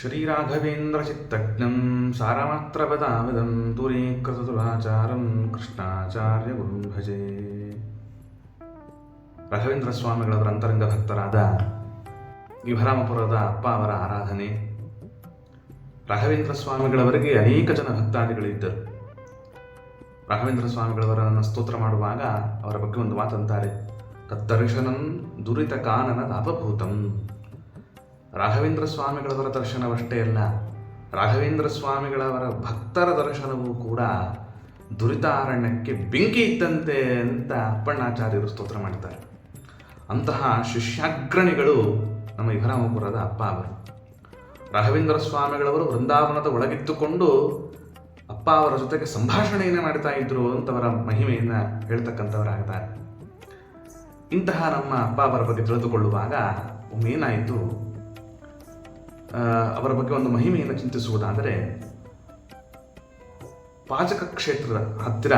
ಶ್ರೀರಾಘವೇಂದ್ರಚಿತ್ತಜ್ಞಂ ಸಾರಮಾತ್ರಪದಾವದಂ ದೂರೀಕೃತದುರಾಚಾರಂ ಕೃಷ್ಣಾಚಾರ್ಯ ಗುರುಂ ಭಜೆ. ರಾಘವೇಂದ್ರ ಸ್ವಾಮಿಗಳವರ ಅಂತರಂಗ ಭಕ್ತರಾದ ವಿಭರಾಮಪುರದ ಅಪ್ಪ ಅವರ ಆರಾಧನೆ. ರಾಘವೇಂದ್ರ ಸ್ವಾಮಿಗಳವರಿಗೆ ಅನೇಕ ಜನ ಭಕ್ತಾದಿಗಳಿದ್ದರು. ರಾಘವೇಂದ್ರ ಸ್ವಾಮಿಗಳವರನ್ನು ಸ್ತೋತ್ರ ಮಾಡುವಾಗ ಅವರ ಬಗ್ಗೆ ಒಂದು ಮಾತಂತಾರೆ, ತದ್ದರ್ಶನಂ ದುರಿತ ಕಾನನದ ಅಪಭೂತಂ. ರಾಘವೇಂದ್ರ ಸ್ವಾಮಿಗಳವರ ದರ್ಶನವಷ್ಟೇ ಅಲ್ಲ, ರಾಘವೇಂದ್ರ ಸ್ವಾಮಿಗಳವರ ಭಕ್ತರ ದರ್ಶನವೂ ಕೂಡ ದುರಿತಾರಣ್ಯಕ್ಕೆ ಬೆಂಕಿ ಇದ್ದಂತೆ ಅಂತ ಅಪ್ಪಣ್ಣಾಚಾರ್ಯರು ಸ್ತೋತ್ರ ಮಾಡ್ತಾರೆ. ಅಂತಹ ಶಿಷ್ಯಾಗ್ರಣಿಗಳು ನಮ್ಮ ವಿಭರಾಮಪುರದ ಅಪ್ಪ ಅವರು. ರಾಘವೇಂದ್ರ ಸ್ವಾಮಿಗಳವರು ವೃಂದಾವನದ ಒಳಗಿದ್ದುಕೊಂಡು ಅಪ್ಪ ಅವರ ಜೊತೆಗೆ ಸಂಭಾಷಣೆಯನ್ನು ಮಾಡ್ತಾ ಇದ್ರು ಅಂತವರ ಮಹಿಮೆಯನ್ನು ಹೇಳ್ತಕ್ಕಂಥವರಾಗ್ತಾರೆ. ಇಂತಹ ನಮ್ಮ ಅಪ್ಪ ಅವರ ಬಗ್ಗೆ ತಿಳಿದುಕೊಳ್ಳುವಾಗ ಒಮ್ಮೇನಾಯಿತು, ಅವರ ಬಗ್ಗೆ ಒಂದು ಮಹಿಮೆಯನ್ನು ಚಿಂತಿಸುವುದಾದರೆ, ಪಾಜಕ ಕ್ಷೇತ್ರದ ಹತ್ತಿರ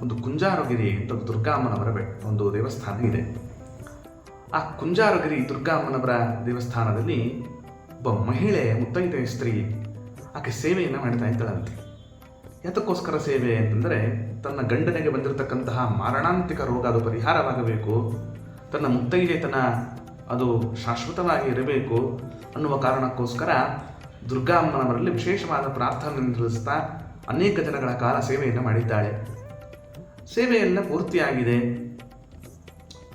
ಒಂದು ಕುಂಜಾರಗಿರಿ ಅಂತ ದುರ್ಗಾಮ್ಮನವರ ಒಂದು ದೇವಸ್ಥಾನ ಇದೆ. ಆ ಕುಂಜಾರಗಿರಿ ದುರ್ಗಾಮ್ಮನವರ ದೇವಸ್ಥಾನದಲ್ಲಿ ಒಬ್ಬ ಮಹಿಳೆ, ಮುತ್ತೈದೆ ಸ್ತ್ರೀ, ಆಕೆ ಸೇವೆಯನ್ನು ಮಾಡ್ತಾ ಇದ್ದಾಳಂತೆ. ಯಾತಕ್ಕೋಸ್ಕರ ಸೇವೆ ಅಂತಂದರೆ, ತನ್ನ ಗಂಡನಿಗೆ ಬಂದಿರತಕ್ಕಂತಹ ಮಾರಣಾಂತಿಕ ರೋಗ ಅದು ಪರಿಹಾರವಾಗಬೇಕು, ತನ್ನ ಮುತ್ತೈದೆತನ ಅದು ಶಾಶ್ವತವಾಗಿ ಇರಬೇಕು ಅನ್ನುವ ಕಾರಣಕ್ಕೋಸ್ಕರ ದುರ್ಗಾಮ್ಮನವರಲ್ಲಿ ವಿಶೇಷವಾದ ಪ್ರಾರ್ಥನೆಯನ್ನು ತಿಳಿಸ್ತಾ ಅನೇಕ ದಿನಗಳ ಕಾಲ ಸೇವೆಯನ್ನು ಮಾಡಿದ್ದಾಳೆ. ಸೇವೆಯೆಲ್ಲ ಪೂರ್ತಿಯಾಗಿದೆ.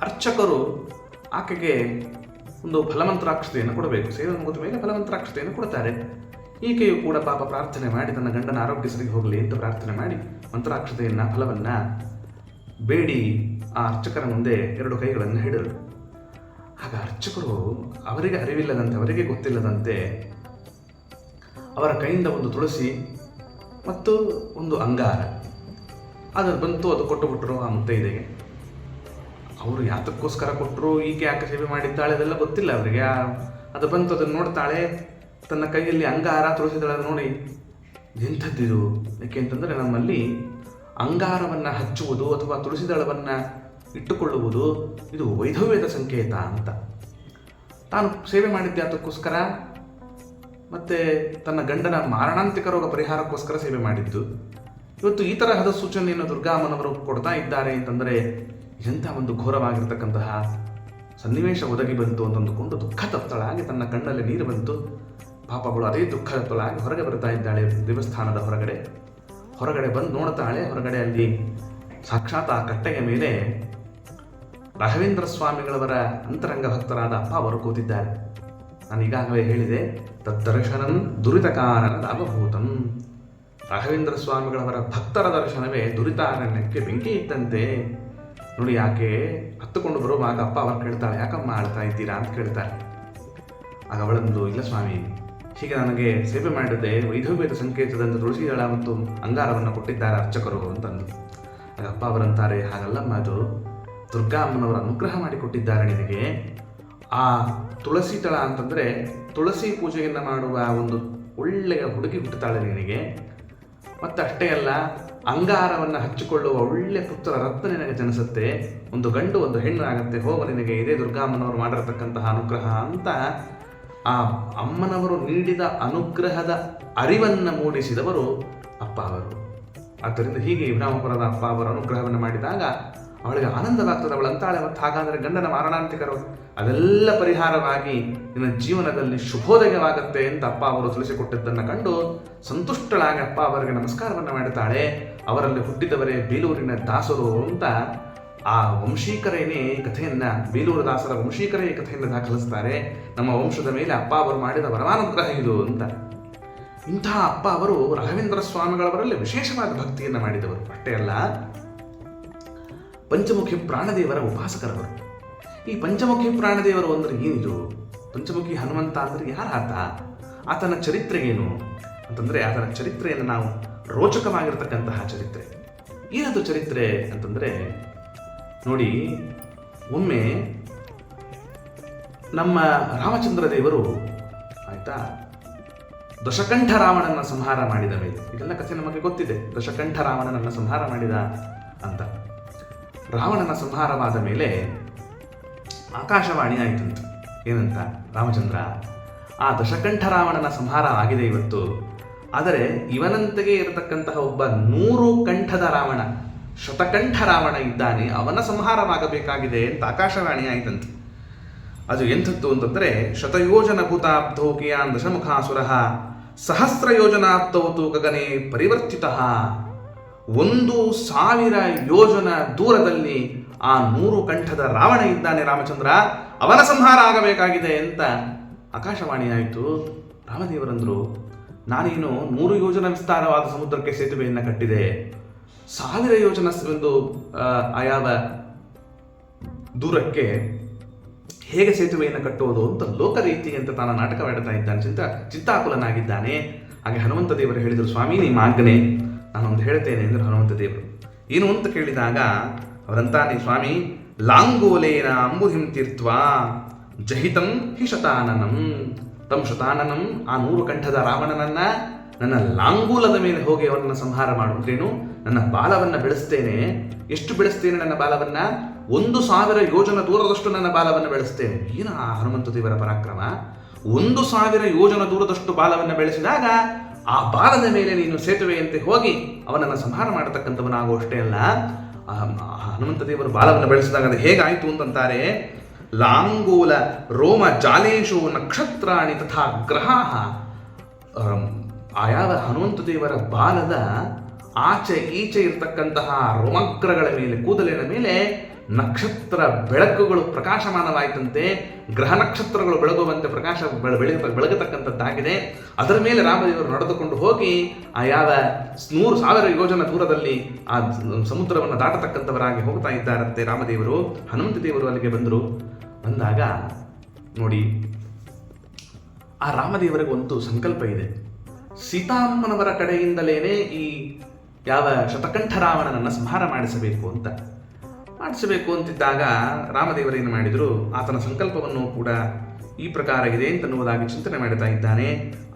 ಅರ್ಚಕರು ಆಕೆಗೆ ಒಂದು ಫಲಮಂತ್ರಾಕ್ಷತೆಯನ್ನು ಕೊಡಬೇಕು. ಸೇವೆ ಮುಗಿದ ಮೇಲೆ ಫಲಮಂತ್ರಾಕ್ಷತೆಯನ್ನು ಕೊಡ್ತಾರೆ. ಈಕೆಯು ಕೂಡ ಪಾಪ ಪ್ರಾರ್ಥನೆ ಮಾಡಿ ತನ್ನ ಗಂಡನ ಆರೋಗ್ಯ ಸರಿ ಹೋಗಲಿ ಅಂತ ಪ್ರಾರ್ಥನೆ ಮಾಡಿ ಮಂತ್ರಾಕ್ಷತೆಯನ್ನು, ಫಲವನ್ನು ಬೇಡಿ ಆ ಅರ್ಚಕರ ಮುಂದೆ ಎರಡು ಕೈಗಳನ್ನು ಹಿಡಿದರು. ಆಗ ಅರ್ಚಕರು ಅವರಿಗೆ ಅರಿವಿಲ್ಲದಂತೆ, ಅವರಿಗೆ ಗೊತ್ತಿಲ್ಲದಂತೆ ಅವರ ಕೈಯಿಂದ ಒಂದು ತುಳಸಿ ಮತ್ತು ಒಂದು ಅಂಗಾರ ಅದು ಬಂತು, ಅದು ಕೊಟ್ಟುಬಿಟ್ರು ಆ ಮುತ್ತೈದೆಗೆ. ಅವರು ಯಾತಕ್ಕೋಸ್ಕರ ಕೊಟ್ಟರು, ಈಕೆ ಯಾಕೆ ಸೇವೆ ಮಾಡಿದ್ದಾಳೆ ಅದೆಲ್ಲ ಗೊತ್ತಿಲ್ಲ ಅವರಿಗೆ. ಅದು ಬಂತು, ಅದನ್ನು ನೋಡ್ತಾಳೆ, ತನ್ನ ಕೈಯಲ್ಲಿ ಅಂಗಾರ, ತುಳಸಿ ದಳ ನೋಡಿ ಎಂಥದ್ದಿದು. ಯಾಕೆ ಅಂತಂದರೆ, ನಮ್ಮಲ್ಲಿ ಅಂಗಾರವನ್ನು ಹಚ್ಚುವುದು ಅಥವಾ ತುಳಸಿ ದಳವನ್ನು ಇಟ್ಟುಕೊಳ್ಳುವುದು ಇದು ವೈಧವ್ಯದ ಸಂಕೇತ ಅಂತ. ತಾನು ಸೇವೆ ಮಾಡಿದ್ದೆ ಅದಕ್ಕೋಸ್ಕರ, ಮತ್ತು ತನ್ನ ಗಂಡನ ಮಾರಣಾಂತಿಕ ರೋಗ ಪರಿಹಾರಕ್ಕೋಸ್ಕರ ಸೇವೆ ಮಾಡಿದ್ದು. ಇವತ್ತು ಈ ತರಹದ ಸೂಚನೆಯನ್ನು ದುರ್ಗಾಮ್ಮನವರು ಕೊಡ್ತಾ ಇದ್ದಾರೆ ಅಂತಂದರೆ ಎಂಥ ಒಂದು ಘೋರವಾಗಿರ್ತಕ್ಕಂತಹ ಸನ್ನಿವೇಶ ಒದಗಿ ಬಂತು ಅಂತಂದುಕೊಂಡು ದುಃಖ ತಪ್ತಳಾಗಿ ತನ್ನ ಕಣ್ಣಲ್ಲಿ ನೀರು ಬಂತು. ಪಾಪಗಳು ಅದೇ ದುಃಖ ತಪ್ತಳಾಗಿ ಹೊರಗೆ ಬರ್ತಾ ಇದ್ದಾಳೆ. ದೇವಸ್ಥಾನದ ಹೊರಗಡೆ ಬಂದು ನೋಡ್ತಾಳೆ. ಹೊರಗಡೆ ಅಲ್ಲಿ ಸಾಕ್ಷಾತ್ ಆ ಕಟ್ಟೆಯ ಮೇಲೆ ರಾಘವೇಂದ್ರ ಸ್ವಾಮಿಗಳವರ ಅಂತರಂಗ ಭಕ್ತರಾದ ಅಪ್ಪ ಅವರು ಕೂತಿದ್ದಾರೆ. ನಾನು ಈಗಾಗಲೇ ಹೇಳಿದೆ, ತದ್ದರ್ಶನಂ ದುರಿತ ಕಾನನದ ಅಪಭೂತಂ. ರಾಘವೇಂದ್ರ ಸ್ವಾಮಿಗಳವರ ಭಕ್ತರ ದರ್ಶನವೇ ದುರಿತಾರಣ್ಯಕ್ಕೆ ಬೆಂಕಿ ಇದ್ದಂತೆ. ನೋಡಿ, ಆಕೆ ಹತ್ತುಕೊಂಡು ಬರುವಾಗ ಅಪ್ಪ ಅವರು ಕೇಳ್ತಾಳೆ, ಯಾಕಮ್ಮ ಆಳ್ತಾ ಇದ್ದೀರಾ ಅಂತ ಕೇಳ್ತಾರೆ. ಆಗ ಅವಳಂದು, ಇಲ್ಲ ಸ್ವಾಮಿ, ಹೀಗೆ ನನಗೆ ಸೇವೆ ಮಾಡಿದೆ ವೈಧವ್ಯದ ಸಂಕೇತದಂತೆ ತುಳಸಿ ದಳ ಮತ್ತು ಅಂಗಾರವನ್ನು ಕೊಟ್ಟಿದ್ದಾರೆ ಅರ್ಚಕರು ಅಂತಂದು. ಆಗ ಅಪ್ಪ ಅವರಂತಾರೆ, ಹಾಗಲ್ಲಮ್ಮ, ಅದು ದುರ್ಗಾ ಅಮ್ಮನವರ ಅನುಗ್ರಹ ಮಾಡಿಕೊಟ್ಟಿದ್ದಾರೆ ನಿನಗೆ. ಆ ತುಳಸಿ ದಳ ಅಂತಂದರೆ ತುಳಸಿ ಪೂಜೆಯನ್ನು ಮಾಡುವ ಒಂದು ಒಳ್ಳೆಯ ಹುಡುಗಿ ಹುಟ್ಟುತ್ತಾಳೆ ನಿನಗೆ. ಮತ್ತು ಅಷ್ಟೇ ಅಲ್ಲ, ಅಂಗಾರವನ್ನು ಹಚ್ಚಿಕೊಳ್ಳುವ ಒಳ್ಳೆ ಪುತ್ರ ರತ್ನ ನಿನಗೆ ಜನಿಸುತ್ತೆ. ಒಂದು ಗಂಡು ಒಂದು ಹೆಣ್ಣು ಆಗುತ್ತೆ. ಹೋಗ ನಿನಗೆ ಇದೇ ದುರ್ಗಾಮ್ಮನವರು ಮಾಡಿರತಕ್ಕಂತಹ ಅನುಗ್ರಹ ಅಂತ ಆ ಅಮ್ಮನವರು ನೀಡಿದ ಅನುಗ್ರಹದ ಅರಿವನ್ನು ಮೂಡಿಸಿದವರು ಅಪ್ಪ ಅವರು. ಆದ್ದರಿಂದ ಹೀಗೆ ವಿಭರಾಮಪುರದ ಅಪ್ಪ ಅವರ ಅನುಗ್ರಹವನ್ನು ಮಾಡಿದಾಗ ಅವಳಿಗೆ ಆನಂದವಾಗ್ತದೆ. ಅವಳು ಅಂತಾಳೆ, ಮತ್ತು ಹಾಗಾದರೆ ಗಂಡನ ಮಾರಣಾಂತಿಕರು ಅದೆಲ್ಲ ಪರಿಹಾರವಾಗಿ ನಿನ್ನ ಜೀವನದಲ್ಲಿ ಶುಭೋದಯವಾಗುತ್ತೆ ಅಂತ ಅಪ್ಪ ಅವರು ತಿಳಿಸಿಕೊಟ್ಟಿದ್ದನ್ನು ಕಂಡು ಸಂತುಷ್ಟಳಾಗಿ ಅಪ್ಪ ಅವರಿಗೆ ನಮಸ್ಕಾರವನ್ನು ಮಾಡುತ್ತಾಳೆ. ಅವರಲ್ಲಿ ಹುಟ್ಟಿದವರೇ ಬೇಲೂರಿನ ದಾಸರು ಅಂತ ಆ ವಂಶೀಕರೇನೇ ಈ ಕಥೆಯನ್ನು, ಬೇಲೂರು ದಾಸರ ವಂಶೀಕರೇ ಈ ಕಥೆಯನ್ನು ದಾಖಲಿಸ್ತಾರೆ. ನಮ್ಮ ವಂಶದ ಮೇಲೆ ಅಪ್ಪ ಅವರು ಮಾಡಿದ ಪರಮಾನುಗ್ರಹ ಇದು ಅಂತ. ಇಂತಹ ಅಪ್ಪ ಅವರು ರಾಘವೇಂದ್ರ ಸ್ವಾಮಿಗಳವರಲ್ಲಿ ವಿಶೇಷವಾದ ಭಕ್ತಿಯನ್ನು ಮಾಡಿದವರು. ಅಷ್ಟೇ ಅಲ್ಲ, ಪಂಚಮುಖಿ ಪ್ರಾಣದೇವರ ಉಪಾಸಕರವರು. ಈ ಪಂಚಮುಖಿ ಪ್ರಾಣದೇವರು ಅಂದರೆ ಏನಿದು? ಪಂಚಮುಖಿ ಹನುಮಂತ ಅಂದರೆ ಯಾರಾತ? ಆತನ ಚರಿತ್ರೆ ಏನು ಅಂತಂದರೆ, ಆತನ ಚರಿತ್ರೆಯನ್ನು ನಾವು ರೋಚಕವಾಗಿರ್ತಕ್ಕಂತಹ ಚರಿತ್ರೆ. ಏನದು ಚರಿತ್ರೆ ಅಂತಂದರೆ, ನೋಡಿ, ಒಮ್ಮೆ ನಮ್ಮ ರಾಮಚಂದ್ರ ದೇವರು ಆಯಿತಾ, ದಶಕಂಠ ರಾವಣನ ಸಂಹಾರ ಮಾಡಿದ ಮೇಲೆ, ಇದೆಲ್ಲ ಕಥೆ ನಮಗೆ ಗೊತ್ತಿದೆ, ದಶಕಂಠ ರಾವಣನನ್ನು ಸಂಹಾರ ಮಾಡಿದ ಅಂತ. ರಾವಣನ ಸಂಹಾರವಾದ ಮೇಲೆ ಆಕಾಶವಾಣಿ ಆಯಿತಂತೆ. ಏನಂತ? ರಾಮಚಂದ್ರ, ಆ ದಶಕಂಠ ರಾವಣನ ಸಂಹಾರ ಆಗಿದೆ ಇವತ್ತು. ಆದರೆ ಇವನಂತೆಯೇ ಇರತಕ್ಕಂತಹ ಒಬ್ಬ 100 ಕಂಠದ ರಾವಣ, ಶತಕಂಠ ರಾವಣ ಇದ್ದಾನೆ, ಅವನ ಸಂಹಾರವಾಗಬೇಕಾಗಿದೆ ಅಂತ ಆಕಾಶವಾಣಿ ಆಯ್ತಂತೆ. ಅದು ಎಂಥದ್ದು ಅಂತಂದರೆ, ಶತಯೋಜನ ಭೂತಾಬ್ಧೌ ಕಿಯಾನ್ ದಶಮುಖಾಸುರ ಸಹಸ್ರ ಯೋಜನಾಬ್ಧೌ ಗಗನೆ ಪರಿವರ್ತಿತ. 1,000 ಯೋಜನ ದೂರದಲ್ಲಿ ಆ 100 ಕಂಠದ ರಾವಣ ಇದ್ದಾನೆ ರಾಮಚಂದ್ರ, ಅವನ ಸಂಹಾರ ಆಗಬೇಕಾಗಿದೆ ಅಂತ ಆಕಾಶವಾಣಿ ಆಯಿತು. ರಾಮದೇವರಂದರು, ನಾನೇನು 100 ಯೋಜನ ವಿಸ್ತಾರವಾದ ಸಮುದ್ರಕ್ಕೆ ಸೇತುವೆಯನ್ನು ಕಟ್ಟಿದೆ, 1000 ಯೋಜನ ಒಂದು ಆಯಾವ ದೂರಕ್ಕೆ ಹೇಗೆ ಸೇತುವೆಯನ್ನು ಕಟ್ಟುವುದು ಅಂತ ಲೋಕರೀತಿ ಅಂತ ತಾನು ನಾಟಕವಾಡ್ತಾ ಇದ್ದಾನೆ, ಚಿತ್ತಾಕುಲನಾಗಿದ್ದಾನೆ. ಹಾಗೆ ಹನುಮಂತ ದೇವರು ಹೇಳಿದರು, ಸ್ವಾಮಿ ನಿಮ್ಮ ಆಜ್ಞೆ, ನಾನೊಂದು ಹೇಳ್ತೇನೆ ಎಂದರು ಹನುಮಂತ ದೇವರು. ಏನು ಅಂತ ಕೇಳಿದಾಗ ಅವರಂತಾನೆ, ಸ್ವಾಮಿ ಲಾಂಗೋಲೇನ ಅಂಬುಧಿಂ ತೀರ್ತ್ವಾ ಜಹಿತಂ ಹಿ ಶತಾನನಂ. ತಮ್ಮ ಶತಾನನಂ, ಆ 100 ಕಂಠದ ರಾವಣನನ್ನ ನನ್ನ ಲಾಂಗೂಲದ ಮೇಲೆ ಹೋಗಿ ಅವನನ್ನು ಸಂಹಾರ ಮಾಡುತ್ತೇನು, ನನ್ನ ಬಾಲವನ್ನು ಬೆಳೆಸ್ತೇನೆ. ಎಷ್ಟು ಬೆಳೆಸ್ತೇನೆ ನನ್ನ ಬಾಲವನ್ನ? 1,000 ಯೋಜನ ದೂರದಷ್ಟು ನನ್ನ ಬಾಲವನ್ನು ಬೆಳೆಸ್ತೇನೆ. ಏನು ಆ ಹನುಮಂತ ದೇವರ ಪರಾಕ್ರಮ! 1,000 ಯೋಜನ ದೂರದಷ್ಟು ಬಾಲವನ್ನು ಬೆಳೆಸಿದಾಗ ಆ ಬಾಲದ ಮೇಲೆ ನೀನು ಸೇತುವೆಯಂತೆ ಹೋಗಿ ಅವನನ್ನು ಸಂಹಾರ ಮಾಡತಕ್ಕಂಥವನಾಗುವಷ್ಟೇ ಅಲ್ಲ, ಹನುಮಂತ ದೇವರು ಬಾಲವನ್ನು ಬೆಳೆಸಿದಾಗ ಅದು ಹೇಗಾಯಿತು ಅಂತಂತಾರೆ, ಲಾಂಗೂಲ ರೋಮ ಜಾಲೇಶು ನಕ್ಷತ್ರಾಣಿ ತಥಾ ಗ್ರಹಾಹ. ಆಯಾವ ಹನುಮಂತ ದೇವರ ಬಾಲದ ಆಚೆ ಈಚೆ ಇರತಕ್ಕಂತಹ ರೋಮಗ್ರಗಳ ಮೇಲೆ, ಕೂದಲಿನ ಮೇಲೆ ನಕ್ಷತ್ರ ಬೆಳಕುಗಳು ಪ್ರಕಾಶಮಾನವಾಯಿತಂತೆ. ಗ್ರಹ ನಕ್ಷತ್ರಗಳು ಬೆಳಗುವಂತೆ ಪ್ರಕಾಶ ಬೆಳಗತಕ್ಕಂಥದ್ದಾಗಿದೆ. ಅದರ ಮೇಲೆ ರಾಮದೇವರು ನಡೆದುಕೊಂಡು ಹೋಗಿ ಆ ಯಾವ 100,000 ಯೋಜನ ದೂರದಲ್ಲಿ ಆ ಸಮುದ್ರವನ್ನು ದಾಟತಕ್ಕಂಥವರಾಗಿ ಹೋಗ್ತಾ ಇದ್ದಾರಂತೆ ರಾಮದೇವರು. ಹನುಮಂತ ದೇವರು ಅಲ್ಲಿಗೆ ಬಂದಾಗ ನೋಡಿ, ಆ ರಾಮದೇವರಿಗೆ ಒಂದು ಸಂಕಲ್ಪ ಇದೆ. ಸೀತಾಮ್ಮನವರ ಕಡೆಯಿಂದಲೇನೆ ಈ ಯಾವ ಶತಕಂಠ ರಾವಣನನ್ನು ಸಂಹಾರ ಮಾಡಿಸಬೇಕು ಅಂತಿದ್ದಾಗ ರಾಮದೇವರೇನು ಮಾಡಿದರು, ಆತನ ಸಂಕಲ್ಪವನ್ನು ಕೂಡ ಈ ಪ್ರಕಾರ ಇದೆ ಅಂತನ್ನುವುದಾಗಿ ಚಿಂತನೆ ಮಾಡ್ತಾ ಇದ್ದಾನೆ.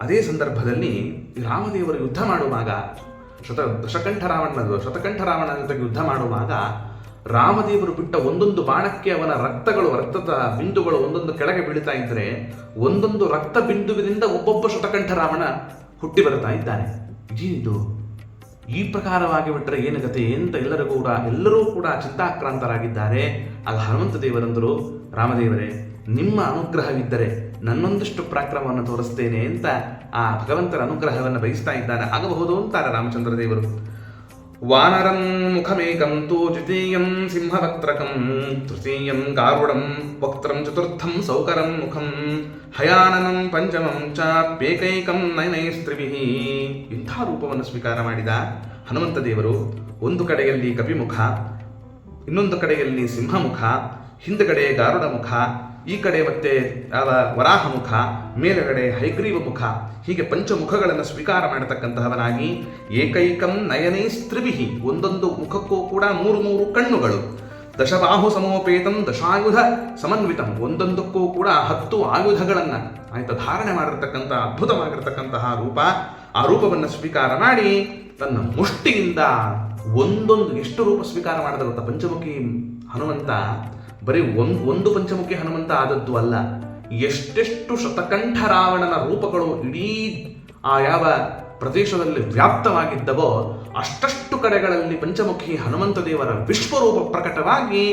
ಅದೇ ಸಂದರ್ಭದಲ್ಲಿ ರಾಮದೇವರು ಯುದ್ಧ ಮಾಡುವಾಗ ಶತಕಂಠ ರಾವಣನ ಜೊತೆಗೆ ಯುದ್ಧ ಮಾಡುವಾಗ ರಾಮದೇವರು ಬಿಟ್ಟ ಒಂದೊಂದು ಬಾಣಕ್ಕೆ ಅವನ ರಕ್ತದ ಬಿಂದುಗಳು ಒಂದೊಂದು ಕೆಳಗೆ ಬೀಳ್ತಾ ಇದ್ದರೆ ಒಂದೊಂದು ರಕ್ತ ಬಿಂದುವಿನಿಂದ ಒಬ್ಬೊಬ್ಬ ಶತಕಂಠ ರಾವಣ ಹುಟ್ಟಿ ಬರ್ತಾ ಇದ್ದಾನೆ. ಇದೇನಿದು, ಈ ಪ್ರಕಾರವಾಗಿ ಬಿಟ್ಟರೆ ಏನು ಗತಿ ಅಂತ ಎಲ್ಲರೂ ಕೂಡ ಚಿಂತಾಕ್ರಾಂತರಾಗಿದ್ದಾರೆ. ಆಗ ಹನುಮಂತ ದೇವರಂದರು, ರಾಮದೇವರೇ ನಿಮ್ಮ ಅನುಗ್ರಹವಿದ್ದರೆ ನನ್ನೊಂದಷ್ಟು ಪರಾಕ್ರಮವನ್ನು ತೋರಿಸ್ತೇನೆ ಅಂತ ಆ ಭಗವಂತನ ಅನುಗ್ರಹವನ್ನು ಬಯಸ್ತಾ ಇದ್ದಾನೆ. ಆಗಬಹುದು ಅಂತಾರೆ ರಾಮಚಂದ್ರ ದೇವರು. ವಾನರಂ ಮುಖಮೇಕಂ ತು ದ್ವಿತೀಯಂ ಸಿಂಹವಕ್ತ್ರಕಂ ತೃತೀಯಂ ಗಾರುಡಂ ವಕ್ತ್ರಂ ಚತುರ್ಥಂ ಸೌಕರಂ ಮುಖಂ ಹಯಾನನಂ ಪಂಚಮಂ ಚ ಪೇಕೈಕಂ ನಯನೈಸ್ತ್ರಿಭಿಃ. ಇಂಥ ರೂಪವನ್ನು ಸ್ವೀಕಾರ ಮಾಡಿದ ಹನುಮಂತ ದೇವರು ಒಂದು ಕಡೆಯಲ್ಲಿ ಕಪಿಮುಖ, ಇನ್ನೊಂದು ಕಡೆಯಲ್ಲಿ ಸಿಂಹಮುಖ, ಹಿಂದುಗಡೆ ಗಾರುಡ ಮುಖ, ಈ ಕಡೆ ಮತ್ತೆ ವರಾಹ ಮುಖ, ಮೇಲುಗಡೆ ಹೈಗ್ರೀವ ಮುಖ, ಹೀಗೆ ಪಂಚಮುಖಗಳನ್ನು ಸ್ವೀಕಾರ ಮಾಡತಕ್ಕಂತಹವನಾಗಿ ಏಕೈಕಂ ನಯನೈಸ್ತ್ರಿಭಿಃ, ಒಂದೊಂದು ಮುಖಕ್ಕೂ ಕೂಡ 3 ಕಣ್ಣುಗಳು, ದಶಬಾಹು ಸಮೋಪೇತಂ ದಶಾಯುಧ ಸಮನ್ವಿತಂ, ಒಂದೊಂದಕ್ಕೂ ಕೂಡ 10 ಆಯುಧಗಳನ್ನು ಧಾರಣೆ ಮಾಡಿರ್ತಕ್ಕಂಥ ಅದ್ಭುತವಾಗಿರ್ತಕ್ಕಂತಹ ರೂಪ. ಆ ರೂಪವನ್ನು ಸ್ವೀಕಾರ ಮಾಡಿ ತನ್ನ ಮುಷ್ಟಿಯಿಂದ ಒಂದೊಂದು ಎಷ್ಟು ರೂಪ ಸ್ವೀಕಾರ ಮಾಡಿದ ಗೊತ್ತಾ ಪಂಚಮುಖಿ ಹನುಮಂತ. ಬರೀ ಒಂದು ಪಂಚಮುಖಿ ಹನುಮಂತ ಆದದ್ದು ಅಲ್ಲ, ಎಷ್ಟೆಷ್ಟು ಶತಕಂಠ ರಾವಣನ ರೂಪಗಳು ಇಡೀ ಆ ಯಾವ ಪ್ರದೇಶದಲ್ಲಿ ವ್ಯಾಪ್ತವಾಗಿದ್ದವೋ ಅಷ್ಟಷ್ಟು ಕಡೆಗಳಲ್ಲಿ ಪಂಚಮುಖಿ ಹನುಮಂತ ದೇವರ ವಿಶ್ವರೂಪ ಪ್ರಕಟವಾಗಿ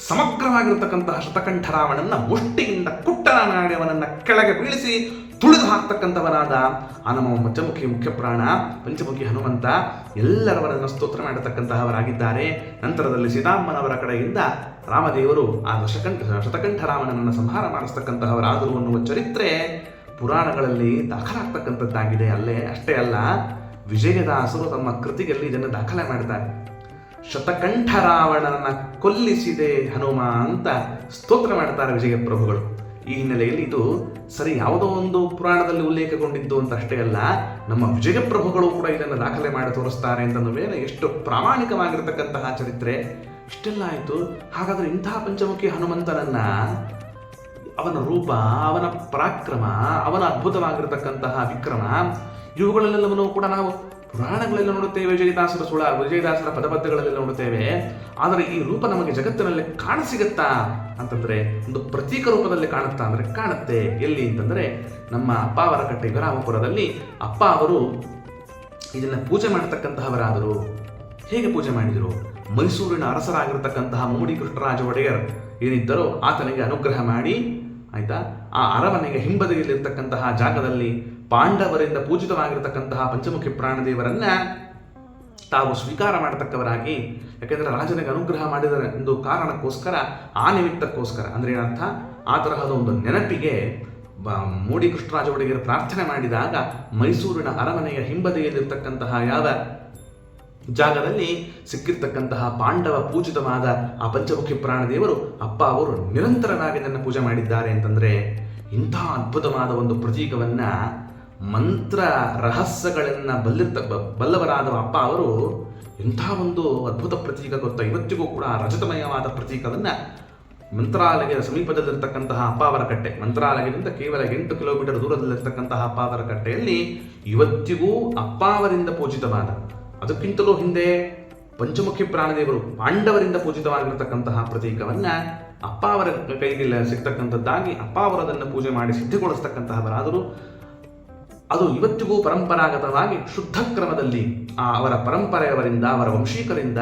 ಸಮಗ್ರವಾಗಿರತಕ್ಕಂತಹ ಶತಕಂಠ ರಾವಣನ ಮುಷ್ಟಿಯಿಂದ ಕುಟ್ಟನ ಮಾಡಿ ಅವನನ್ನು ಕೆಳಗೆ ಬೀಳಿಸಿ ತುಳಿದು ಹಾಕ್ತಕ್ಕಂಥವನಾದ ಆ ನಮ್ಮ ಪಂಚಮುಖಿ ಮುಖ್ಯ ಪ್ರಾಣ ಪಂಚಮುಖಿ ಹನುಮಂತ ಎಲ್ಲರವರನ್ನು ಸ್ತೋತ್ರ ಮಾಡತಕ್ಕಂತಹವರಾಗಿದ್ದಾರೆ. ನಂತರದಲ್ಲಿ ಸೀತಾಮ್ಮನವರ ಕಡೆಯಿಂದ ರಾಮದೇವರು ಆ ಶತಕಂಠ ರಾಮನನ್ನು ಸಂಹಾರ ಮಾಡಿಸ್ತಕ್ಕಂತಹವರಾದರು ಅನ್ನುವ ಚರಿತ್ರೆ ಪುರಾಣಗಳಲ್ಲಿ ದಾಖಲಾಗ್ತಕ್ಕಂಥದ್ದಾಗಿದೆ. ಅಷ್ಟೇ ಅಲ್ಲ, ವಿಜಯದಾಸರು ತಮ್ಮ ಕೃತಿಯಲ್ಲಿ ಇದನ್ನು ದಾಖಲೆ ಮಾಡ್ತಾರೆ. ಶತಕಂಠ ರಾವಣನನ್ನು ಕೊಲ್ಲಿಸಿದೆ ಹನುಮ ಅಂತ ಸ್ತೋತ್ರ ಮಾಡ್ತಾರೆ ವಿಜಯ ಪ್ರಭುಗಳು. ಈ ಹಿನ್ನೆಲೆಯಲ್ಲಿ ಇದು ಸರಿ ಯಾವುದೋ ಒಂದು ಪುರಾಣದಲ್ಲಿ ಉಲ್ಲೇಖಗೊಂಡಿದ್ದು ಅಂತ ಅಷ್ಟೇ ಅಲ್ಲ, ನಮ್ಮ ವಿಜಯ ಪ್ರಭುಗಳು ಕೂಡ ಇದನ್ನು ದಾಖಲೆ ಮಾಡಿ ತೋರಿಸ್ತಾರೆ ಅಂತಂದ ಮೇಲೆ ಎಷ್ಟು ಪ್ರಾಮಾಣಿಕವಾಗಿರತಕ್ಕಂತಹ ಚರಿತ್ರೆ. ಇಷ್ಟೆಲ್ಲ ಆಯಿತು. ಹಾಗಾದರೆ ಇಂತಹ ಪಂಚಮುಖಿ ಹನುಮಂತನನ್ನ, ಅವನ ರೂಪ, ಅವನ ಪರಾಕ್ರಮ, ಅವನ ಅದ್ಭುತವಾಗಿರತಕ್ಕಂತಹ ವಿಕ್ರಮ, ಇವುಗಳೆಲ್ಲವನ್ನೂ ಕೂಡ ನಾವು ಪುರಾಣಗಳೆಲ್ಲ ನೋಡುತ್ತೇವೆ, ವಿಜಯದಾಸರ ಪದಬದ್ಧಗಳೆಲ್ಲ ನೋಡುತ್ತೇವೆ. ಆದರೆ ಈ ರೂಪ ನಮಗೆ ಜಗತ್ತಿನಲ್ಲಿ ಕಾಣಸಿಗತ್ತಾ ಅಂತಂದ್ರೆ ಒಂದು ಪ್ರತೀಕ ರೂಪದಲ್ಲಿ ಕಾಣುತ್ತಾ ಅಂದ್ರೆ ಕಾಣುತ್ತೆ. ಎಲ್ಲಿ ಅಂತಂದ್ರೆ ನಮ್ಮ ಅಪ್ಪ ಅವರ ಕಟ್ಟೆ ವಿರಾಮಪುರದಲ್ಲಿ ಅಪ್ಪ ಅವರು ಇದನ್ನ ಪೂಜೆ ಮಾಡತಕ್ಕಂತಹವರಾದರು. ಹೇಗೆ ಪೂಜೆ ಮಾಡಿದರು? ಮೈಸೂರಿನ ಅರಸರಾಗಿರ್ತಕ್ಕಂತಹ ಮುಮ್ಮಡಿ ಕೃಷ್ಣರಾಜ ಒಡೆಯರ್ ಏನಿದ್ದರೋ ಆತನಿಗೆ ಅನುಗ್ರಹ ಮಾಡಿ, ಆಯ್ತಾ, ಆ ಅರಮನೆಗೆ ಹಿಂಬದಿಯಲ್ಲಿರ್ತಕ್ಕಂತಹ ಜಾಗದಲ್ಲಿ ಪಾಂಡವರಿಂದ ಪೂಜಿತವಾಗಿರತಕ್ಕಂತಹ ಪಂಚಮುಖಿ ಪ್ರಾಣದೇವರನ್ನ ತಾವು ಸ್ವೀಕಾರ ಮಾಡತಕ್ಕವರಾಗಿ, ಯಾಕೆಂದ್ರೆ ರಾಜನಿಗೆ ಅನುಗ್ರಹ ಮಾಡಿದ ಒಂದು ಕಾರಣಕ್ಕೋಸ್ಕರ, ಆ ನಿಮಿತ್ತಕ್ಕೋಸ್ಕರ ಅಂದ್ರೆ ಏನರ್ಥ, ಆ ತರಹದ ಒಂದು ನೆನಪಿಗೆ ಮೂಡಿ ಕೃಷ್ಣರಾಜ ಒಡೆಯರು ಪ್ರಾರ್ಥನೆ ಮಾಡಿದಾಗ ಮೈಸೂರಿನ ಅರಮನೆಯ ಹಿಂಬದಿಯಲ್ಲಿರ್ತಕ್ಕಂತಹ ಯಾವ ಜಾಗದಲ್ಲಿ ಸಿಕ್ಕಿರ್ತಕ್ಕಂತಹ ಪಾಂಡವ ಪೂಜಿತವಾದ ಆ ಪಂಚಮುಖಿ ಪ್ರಾಣದೇವರು ಅಪ್ಪ ಅವರು ನಿರಂತರವಾಗಿ ನನ್ನ ಪೂಜೆ ಮಾಡಿದ್ದಾರೆ ಅಂತಂದ್ರೆ, ಇಂಥ ಅದ್ಭುತವಾದ ಒಂದು ಪ್ರತೀಕವನ್ನ, ಮಂತ್ರ ರಹಸ್ಯಗಳನ್ನ ಬಲ್ಲವರಾದ ಅಪ್ಪ ಅವರು ಇಂಥ ಒಂದು ಅದ್ಭುತ ಪ್ರತೀಕ ಗೊತ್ತಾ, ಇವತ್ತಿಗೂ ಕೂಡ ರಜತಮಯವಾದ ಪ್ರತೀಕವನ್ನ ಮಂತ್ರಾಲಯದ ಸಮೀಪದಲ್ಲಿರ್ತಕ್ಕಂತಹ ಅಪ್ಪ ಅವರ ಕಟ್ಟೆ, ಮಂತ್ರಾಲಯದಿಂದ ಕೇವಲ 8 ಕಿಲೋಮೀಟರ್ ದೂರದಲ್ಲಿರ್ತಕ್ಕಂತಹ ಅಪ್ಪ ಅವರ ಕಟ್ಟೆಯಲ್ಲಿ ಇವತ್ತಿಗೂ ಅಪ್ಪ ಅವರಿಂದ ಪೂಜಿತವಾದ, ಅದಕ್ಕಿಂತಲೂ ಹಿಂದೆ ಪಂಚಮುಖಿ ಪ್ರಾಣದೇವರು ಪಾಂಡವರಿಂದ ಪೂಜಿತವಾಗಿರತಕ್ಕಂತಹ ಪ್ರತೀಕವನ್ನ ಅಪ್ಪ ಅವರ ಕೈಗೆ ಸಿಗ್ತಕ್ಕಂಥದ್ದಾಗಿ ಅಪ್ಪ ಅವರದನ್ನು ಪೂಜೆ ಮಾಡಿ ಸಿದ್ಧಿಗೊಳಿಸ್ತಕ್ಕಂತಹವರಾದರೂ ಅದು ಇವತ್ತಿಗೂ ಪರಂಪರಾಗತವಾಗಿ ಶುದ್ಧ ಕ್ರಮದಲ್ಲಿ ಅವರ ಪರಂಪರೆಯವರಿಂದ, ಅವರ ವಂಶೀಕರಿಂದ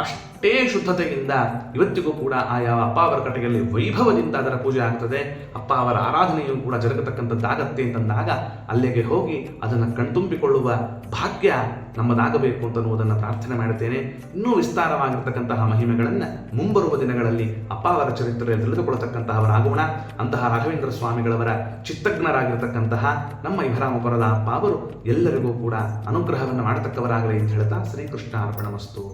ಅಷ್ಟೇ ಶುದ್ಧತೆಯಿಂದ ಇವತ್ತಿಗೂ ಕೂಡ ಆ ಯಾವ ಅಪ್ಪ ಅವರ ಕಟ್ಟೆಯಲ್ಲಿ ವೈಭವದಿಂದ ಅದರ ಪೂಜೆ ಆಗ್ತದೆ. ಅಪ್ಪ ಅವರ ಆರಾಧನೆಯೂ ಕೂಡ ಜರುಗತಕ್ಕಂಥದ್ದಾಗತ್ತೆ ಅಂತಂದಾಗ ಅಲ್ಲಿಗೆ ಹೋಗಿ ಅದನ್ನು ಕಣ್ತುಂಬಿಕೊಳ್ಳುವ ಭಾಗ್ಯ ನಮ್ಮದಾಗಬೇಕು ಅಂತನ್ನುವುದನ್ನು ಪ್ರಾರ್ಥನೆ ಮಾಡುತ್ತೇನೆ. ಇನ್ನೂ ವಿಸ್ತಾರವಾಗಿರ್ತಕ್ಕಂತಹ ಮಹಿಮೆಗಳನ್ನು ಮುಂಬರುವ ದಿನಗಳಲ್ಲಿ ಅಪ್ಪ ಅವರ ಚರಿತ್ರೆಯಲ್ಲಿ ತಿಳಿದುಕೊಳ್ಳತಕ್ಕಂತಹವರಾಗೋಣ. ಅಂತಹ ರಾಘವೇಂದ್ರ ಸ್ವಾಮಿಗಳವರ ಚಿತ್ತಜ್ಞರಾಗಿರ್ತಕ್ಕಂತಹ ನಮ್ಮ ವಿರಾಮಪುರದ ಅಪ್ಪ ಅವರು ಎಲ್ಲರಿಗೂ ಕೂಡ ಅನುಗ್ರಹವನ್ನು ಮಾಡತಕ್ಕವರಾಗಲಿ ಅಂತ ಹೇಳ್ತಾ ಶ್ರೀಕೃಷ್ಣ ಅರ್ಪಣಮಸ್ತು.